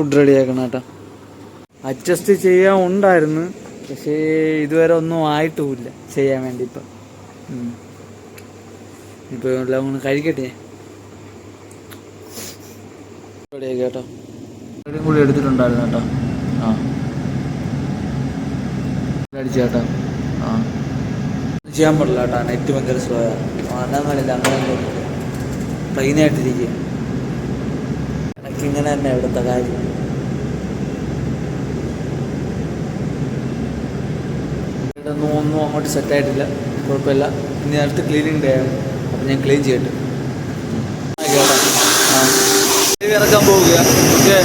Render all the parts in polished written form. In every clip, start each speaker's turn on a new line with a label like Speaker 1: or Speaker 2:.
Speaker 1: Food റെഡിയാക്കണം കേട്ടോ. Adjust ചെയ്യാൻ ഉണ്ടായിരുന്നു, പക്ഷേ ഇതുവരെ ഒന്നും ആയിട്ടുമില്ല ചെയ്യാൻ വേണ്ടി. ഇപ്പോൾ എല്ലാം ഒന്ന് കഴിക്കട്ടെ. റെഡിയാക്കി കേട്ടോ. റെഡിയും കൂടി എടുത്തിട്ടുണ്ടായിരുന്നു കേട്ടോ. അടിച്ചു കേട്ടോ. ചെയ്യാൻ പാടില്ല കേട്ടോ, നെറ്റ് ഭയങ്കര സ്ലോ ആണ്. അന്നങ്ങളില്ല, അങ്ങനെ പ്ലെയിനായിട്ടിരിക്കുക. എനിക്കിങ്ങനെ തന്നെ ഇവിടുത്തെ കാര്യം. ഒന്നും അങ്ങോട്ട് സെറ്റായിട്ടില്ല, കുഴപ്പമില്ല. ഇനി അടുത്ത് ക്ലീനിങ് ഡേ ആണ്, അപ്പം ഞാൻ ക്ലീൻ ചെയ്യട്ടെ. ഇറക്കാൻ പോവുക. ഓക്കെ,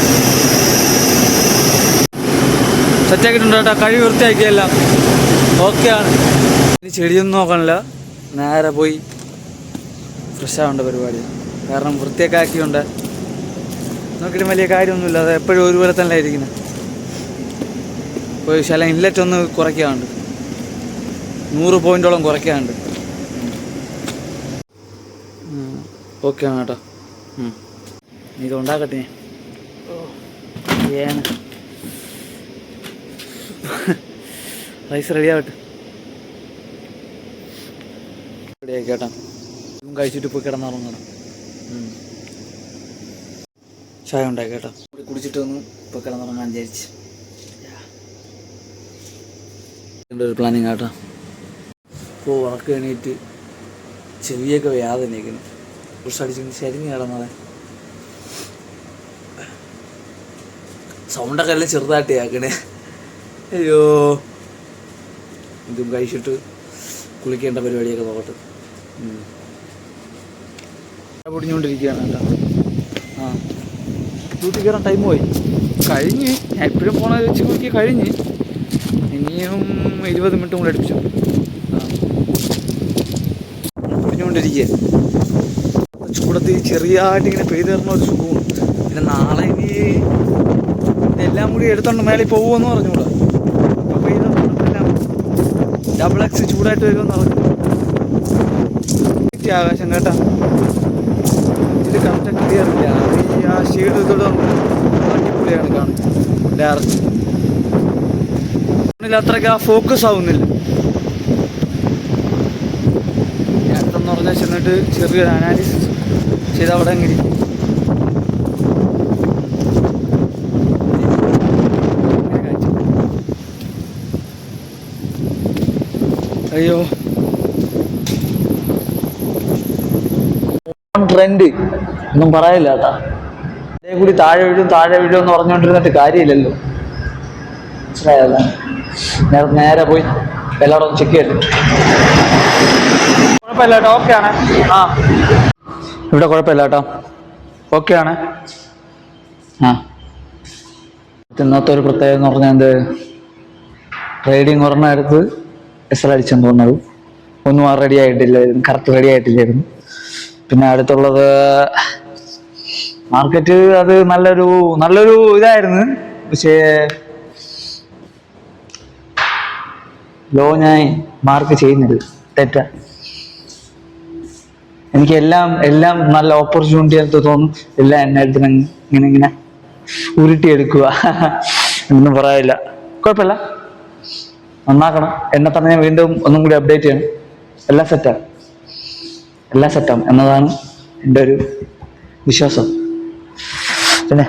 Speaker 1: സെറ്റാക്കിയിട്ടുണ്ട് കേട്ടോ. കഴിവ് വൃത്തിയാക്കിയല്ല, ഓക്കെയാണ്. ഇനി ചെടിയൊന്നും നോക്കണില്ല, നേരെ പോയി ഫ്രഷ് ആവേണ്ട പരിപാടി. കാരണം വൃത്തിയൊക്കെ ആക്കിയുണ്ട്, നോക്കിയിട്ട് വലിയ കാര്യമൊന്നുമില്ല. അത് എപ്പോഴും ഒരുപോലെ തന്നെ ഇരിക്കുന്നത്. പോയി ശല ഇൻലെറ്റ് ഒന്ന് കുറയ്ക്കാറുണ്ട്, 100 പോയിൻറ്റോളം കുറയ്ക്കാറുണ്ട്. ഓക്കെയാണ് കേട്ടോ. ഇത് ഉണ്ടാക്കട്ടെ. റൈസ് റെഡിയാവട്ടെ. റെഡിയാക്കി കേട്ടോ. ഇതും കഴിച്ചിട്ട് പോയി കിടന്നുറങ്ങണം. ചായ ഉണ്ടാക്കി കേട്ടോ. കുടിച്ചിട്ട് ഒന്ന് ഇപ്പോൾ കിടന്നുറങ്ങാൻ വിചാരിച്ച്. ഒരു പ്ലാനിങ് കേട്ടോ. ഇപ്പോൾ ഉറക്കം എണീറ്റ് ചെവിയൊക്കെ വേദനയ്ക്കുന്നു. കുറിച്ചടിച്ച് ശരിഞ്ഞ് കിടന്നതെ. സൗണ്ടൊക്കെ എല്ലാം ചെറുതായിട്ട് ആക്കണേ. അയ്യോ, ഇതും കഴിച്ചിട്ട് കുളിക്കേണ്ട പരിപാടിയൊക്കെ നോക്കട്ടെ. പൊടിഞ്ഞുകൊണ്ടിരിക്കുകയാണ് കേട്ടോ. ഡ്യൂട്ടി കയറാൻ ടൈം പോയി കഴിഞ്ഞ്. ഞാൻ എപ്പോഴും പോണ വെച്ച് നോക്കി കഴിഞ്ഞ്. ഇനിയും 20 മിനിറ്റും കൂടെ അടുപ്പിച്ചു. പൊടിഞ്ഞുകൊണ്ടിരിക്കുക. ചൂടത്ത് ചെറിയായിട്ട് ഇങ്ങനെ പെയ്ത് തരുന്ന ഒരു സുഖവും. പിന്നെ നാളെ ഇനി ഇതെല്ലാം കൂടി എടുത്തോണ്ട് മേളിൽ പോകുമെന്ന് പറഞ്ഞൂടാ. അപ്പോൾ പെയ്തെല്ലാം ഡബിൾ എക്സ് ചൂടായിട്ട് വരുമെന്ന് പറഞ്ഞു. ആകാശം കേട്ടാ, ഇത് കറക്റ്റ് ക്ലിയർ ഇല്ല. ആ ഷെയ്ഡ് ഇതോടെ അടിപൊളിയാണ് കാണുന്നത്. ഡയറക്റ്റ് അത്രയ്ക്ക് ആ ഫോക്കസ് ആവുന്നില്ല. ഞാനെന്ന് പറഞ്ഞാൽ ചെന്നിട്ട് ചെറിയൊരു അനാലിസിസ് ചെയ്ത് അവിടെ അങ്ങനെ അയ്യോ ട്രെൻഡ് ഒന്നും പറയില്ല കേട്ടാ. അതേ കൂടി താഴെ വീഴും എന്ന് പറഞ്ഞുകൊണ്ടിരുന്നിട്ട് കാര്യമില്ലല്ലോ, മനസ്സിലായല്ല. നേരെ പോയി എല്ലാവരും ഒന്ന് ചെക്ക് ചെയ്തിട്ട്. കുഴപ്പമില്ല കേട്ടോ, ഓക്കെയാണ്. ഇവിടെ കുഴപ്പമില്ല കേട്ടോ, ഓക്കെയാണ്. ഇന്നത്തെ ഒരു പ്രത്യേകത എന്ന് പറഞ്ഞാൽ എന്ത്, ട്രേഡിങ് ഒരെണ്ണം എടുത്ത് എസ് അടിച്ചെന്ന് തോന്നുന്നത്. ഒന്നും റെഡി ആയിട്ടില്ലായിരുന്നു, കറക്റ്റ് റെഡി ആയിട്ടില്ലായിരുന്നു. പിന്നെ അടുത്തുള്ളത് മാർക്കറ്റ്, അത് നല്ലൊരു ഇതായിരുന്നു. പക്ഷേ ലോ ഞാൻ മാർക്ക് ചെയ്യുന്നത് തെറ്റാ. എനിക്ക് എല്ലാം നല്ല ഓപ്പർച്യൂണിറ്റി ആയിട്ട് തോന്നും. എല്ലാം എന്നെ അടുത്ത് ഇങ്ങനെ ഉരുട്ടിയെടുക്കുക. ഒന്നും പറയാനില്ല, കുഴപ്പമില്ല. നന്നാക്കണം. എന്നെ തന്നെ ഞാൻ വീണ്ടും ഒന്നും കൂടി അപ്ഡേറ്റ് ചെയ്യണം. എല്ലാം സെറ്റാവും എന്നതാണ് എൻ്റെ ഒരു വിശ്വാസം. പിന്നെ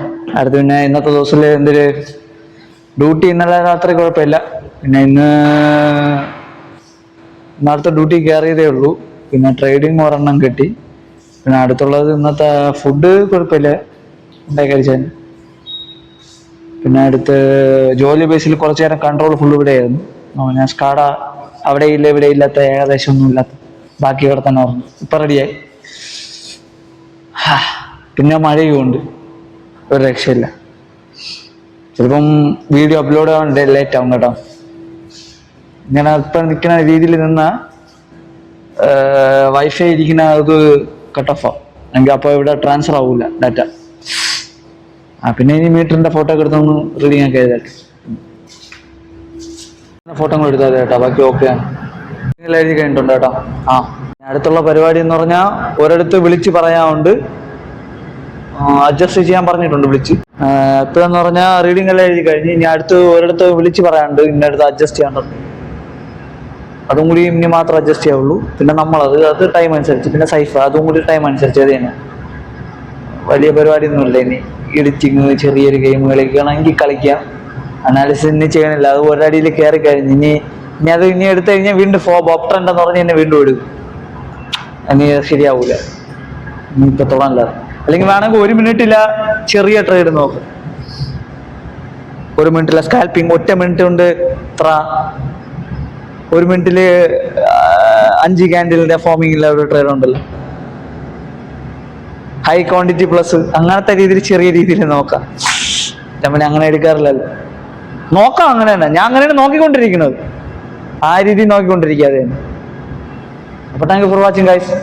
Speaker 1: ഇന്നത്തെ ദിവസത്തിൽ എന്തൊരു ഡ്യൂട്ടി ഇന്നലെ രാത്രി കുഴപ്പമില്ല. പിന്നെ ഇന്നത്തെ ഡ്യൂട്ടി കയറിയതേ ഉള്ളൂ. പിന്നെ ട്രേഡിങ് ഒരെണ്ണം കിട്ടി. പിന്നെ അടുത്തുള്ളത് ഇന്നത്തെ ഫുഡ് കുഴപ്പമില്ല, ഉണ്ടായി കഴിച്ചാൽ. പിന്നെ അടുത്ത് ജോലി ബേസിൽ കുറച്ചു നേരം കൺട്രോൾ ഫുൾ ഇവിടെയായിരുന്നു. ഞാൻ സ്കാഡ അവിടെ ഇല്ലാത്ത ഏകദേശം ഒന്നും ഇല്ലാത്ത ബാക്കി ഇവിടെ തന്നെ പറഞ്ഞു. ഇപ്പം റെഡിയായി. പിന്നെ മഴയും ഉണ്ട്, ഒരു രക്ഷയില്ല. ചിലപ്പം വീഡിയോ അപ്ലോഡ് ആവാൻ ലേറ്റ് ആവും കേട്ടോ. ഇങ്ങനെ ഇപ്പം നിൽക്കുന്ന രീതിയിൽ നിന്നാൽ വൈഫൈ ഇരിക്കുന്ന അത് കട്ട് ഓഫ് ആവും എങ്കിൽ അപ്പോൾ ഇവിടെ ട്രാൻസ്ഫർ ആവില്ല ഡാറ്റ. പിന്നെ ഇനി മീറ്ററിന്റെ ഫോട്ടോ ഒക്കെ എടുത്തൊന്ന് റീഡിങ് ഒക്കെ ചെയ്തേട്ടെ. ഫോട്ടോ കൂടെ എടുത്താൽ കേട്ടോ, ബാക്കി ഓക്കെയാണ്. എഴുതി കഴിഞ്ഞിട്ടുണ്ട് കേട്ടോ. അടുത്തുള്ള പരിപാടി എന്ന് പറഞ്ഞാൽ ഒരിടത്ത് വിളിച്ച് പറയാനുണ്ട്. അഡ്ജസ്റ്റ് ചെയ്യാൻ പറഞ്ഞിട്ടുണ്ട് വിളിച്ച്. ഇപ്പോഴെന്ന് പറഞ്ഞാൽ റീഡിംഗ് എല്ലാം എഴുതി കഴിഞ്ഞ് ഇനി അടുത്ത് ഒരിടത്ത് വിളിച്ച് പറയാനുണ്ട് ഇന്നടുത്ത് അഡ്ജസ്റ്റ് ചെയ്യാനുണ്ട്. അതും കൂടി ഇനി മാത്രം അഡ്ജസ്റ്റ് ചെയ്യാവുള്ളൂ. പിന്നെ അത് ടൈം അനുസരിച്ച്, പിന്നെ സൈഫ അതും കൂടി ടൈം അനുസരിച്ച്. അത് തന്നെ വലിയ പരിപാടിയൊന്നുമില്ല. ഇനി എഡിറ്റിങ് ചെറിയൊരു ഗെയിം കളിക്കുകയാണെങ്കിൽ കളിക്കാം. അനാലിസിസ് ഇനി ചെയ്യണില്ല, അത് ഒരടിയിൽ കയറി കഴിഞ്ഞ് ഇനി എടുത്തു കഴിഞ്ഞാൽ വീണ്ടും ബോപ് ട്രെൻഡ് എന്ന് പറഞ്ഞ് എന്നെ വീണ്ടും എടുക്കും. ഇനി ശരിയാവൂല, ഇനി ഇപ്പൊ തുടങ്ങില്ല. അല്ലെങ്കിൽ വേണമെങ്കിൽ 1 മിനിറ്റില്ല ചെറിയ ട്രേഡ് നോക്കും. 1 മിനിറ്റിലെ സ്കാൽപ്പിംഗ്, 1 മിനിറ്റ് കൊണ്ട് എത്ര, 1 മിനിറ്റില് 5 ക്യാൻഡിലിന്റെ ഫോമിങ്ങിലെ ഒരു ട്രേഡ് ഉണ്ടല്ലോ, ഹൈ ക്വാണ്ടിറ്റി പ്ലസ്, അങ്ങനത്തെ രീതിയിൽ ചെറിയ രീതിയിൽ നോക്കാം. നമ്മൾ അങ്ങനെ എടുക്കാറില്ലല്ലോ. നോക്കാം, അങ്ങനെ തന്നെ ഞാൻ അങ്ങനെയാണ് നോക്കിക്കൊണ്ടിരിക്കുന്നത്. ആ രീതി നോക്കിക്കൊണ്ടിരിക്കാതെ. അപ്പൊ thank you for watching guys.